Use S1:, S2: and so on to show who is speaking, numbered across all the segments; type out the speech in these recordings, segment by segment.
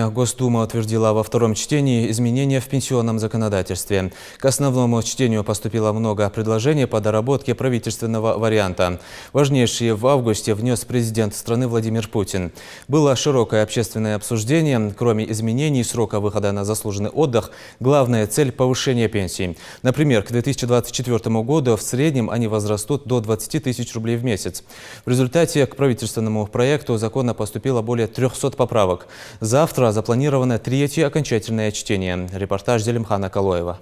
S1: Сегодня Госдума утвердила во втором чтении изменения в пенсионном законодательстве. К основному чтению поступило много предложений по доработке правительственного варианта. Важнейшие в августе внес президент страны Владимир Путин. Было широкое общественное обсуждение. Кроме изменений срока выхода на заслуженный отдых, главная цель – повышение пенсий. Например, к 2024 году в среднем они возрастут до 20 тысяч рублей в месяц. В результате к правительственному проекту закона поступило более 300 поправок. Завтра запланировано третье окончательное чтение. Репортаж Зелимхана Калоева.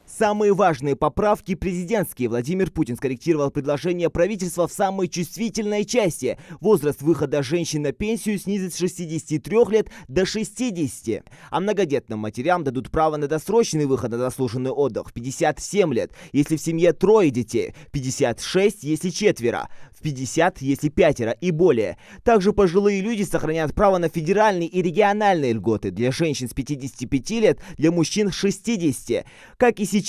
S2: Самые важные поправки президентские. Владимир Путин скорректировал предложение правительства в самой чувствительной части. Возраст выхода женщин на пенсию снизит с 63 лет до 60. А многодетным матерям дадут право на досрочный выход на заслуженный отдых в 57 лет, если в семье трое детей, в 56, если четверо, в 50, если пятеро и более. Также пожилые люди сохранят право на федеральные и региональные льготы для женщин с 55 лет, для мужчин 60. Как и сейчас.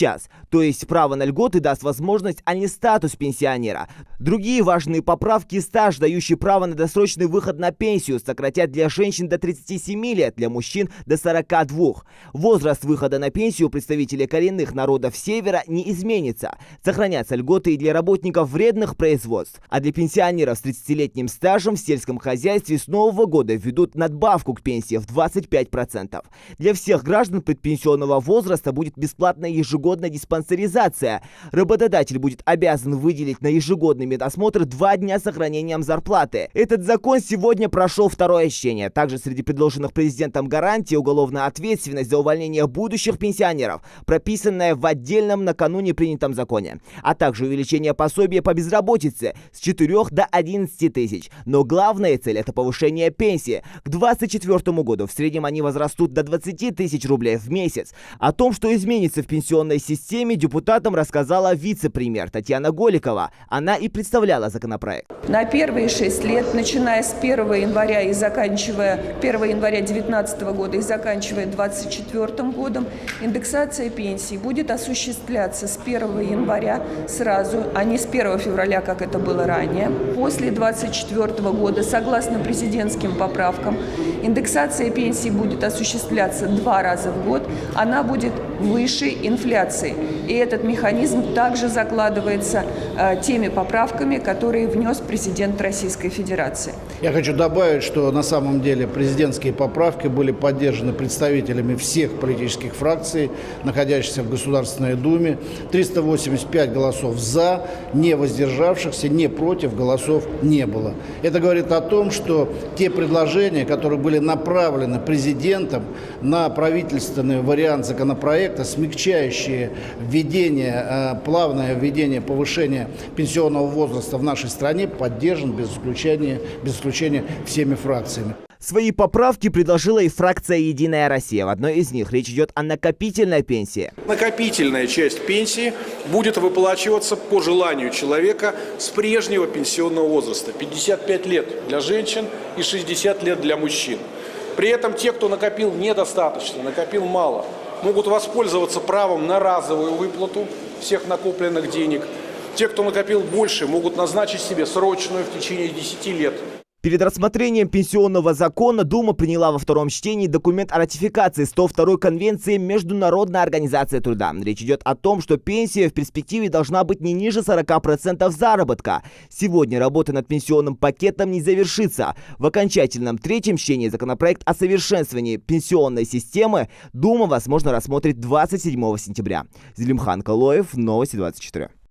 S2: То есть право на льготы даст возможность, а не статус пенсионера. Другие важные поправки: стаж, дающий право на досрочный выход на пенсию, сократят для женщин до 37 лет, для мужчин до 42. Возраст выхода на пенсию представителей коренных народов Севера не изменится. Сохранятся льготы и для работников вредных производств. А для пенсионеров с 30-летним стажем в сельском хозяйстве с нового года введут надбавку к пенсии в 25%. Для всех граждан предпенсионного возраста будет бесплатная ежегодная диспансеризация. Работодатель будет обязан выделить на ежегодный медосмотр 2 дня с сохранением зарплаты. Этот закон сегодня прошел второе чтение. Также среди предложенных президентом гарантий уголовная ответственность за увольнение будущих пенсионеров, прописанная в отдельном накануне принятом законе, а также увеличение пособия по безработице с 4 до 11 тысяч. Но главная цель – это повышение пенсии. К 2024 году в среднем они возрастут до 20 тысяч рублей в месяц. О том, что изменится в пенсионной системе, депутатам рассказала вице-премьер Татьяна Голикова. Она и представляла законопроект.
S3: На первые 6 лет, начиная с 1 января и заканчивая 1 января 2019 года и заканчивая 2024 годом, индексация пенсий будет осуществляться с 1 января сразу, а не с 1 февраля, как это было ранее. После 2024 года, согласно президентским поправкам, индексация пенсий будет осуществляться 2 раза в год. Она будет выше инфляции. И этот механизм также закладывается теми поправками, которые внес президент Российской Федерации.
S4: Я хочу добавить, что на самом деле президентские поправки были поддержаны представителями всех политических фракций, находящихся в Государственной Думе. 385 голосов «за», не воздержавшихся, не против голосов не было. Это говорит о том, что те предложения, которые были направлены президентом на правительственный вариант законопроекта, смягчающие плавное введение повышения пенсионного возраста в нашей стране, поддержан без исключения всеми фракциями.
S2: Свои поправки предложила и фракция «Единая Россия». В одной из них речь идет о накопительной пенсии.
S5: Накопительная часть пенсии будет выплачиваться по желанию человека с прежнего пенсионного возраста. 55 лет для женщин и 60 лет для мужчин. При этом те, кто накопил недостаточно, накопил мало, могут воспользоваться правом на разовую выплату всех накопленных денег. Те, кто накопил больше, могут назначить себе срочную в течение 10 лет.
S2: Перед рассмотрением пенсионного закона Дума приняла во втором чтении документ о ратификации 102-й конвенции Международной организации труда. Речь идет о том, что пенсия в перспективе должна быть не ниже 40% заработка. Сегодня работа над пенсионным пакетом не завершится. В окончательном третьем чтении законопроект о совершенствовании пенсионной системы Дума, возможно, рассмотрит 27 сентября. Зелимхан Калоев, Новости 24.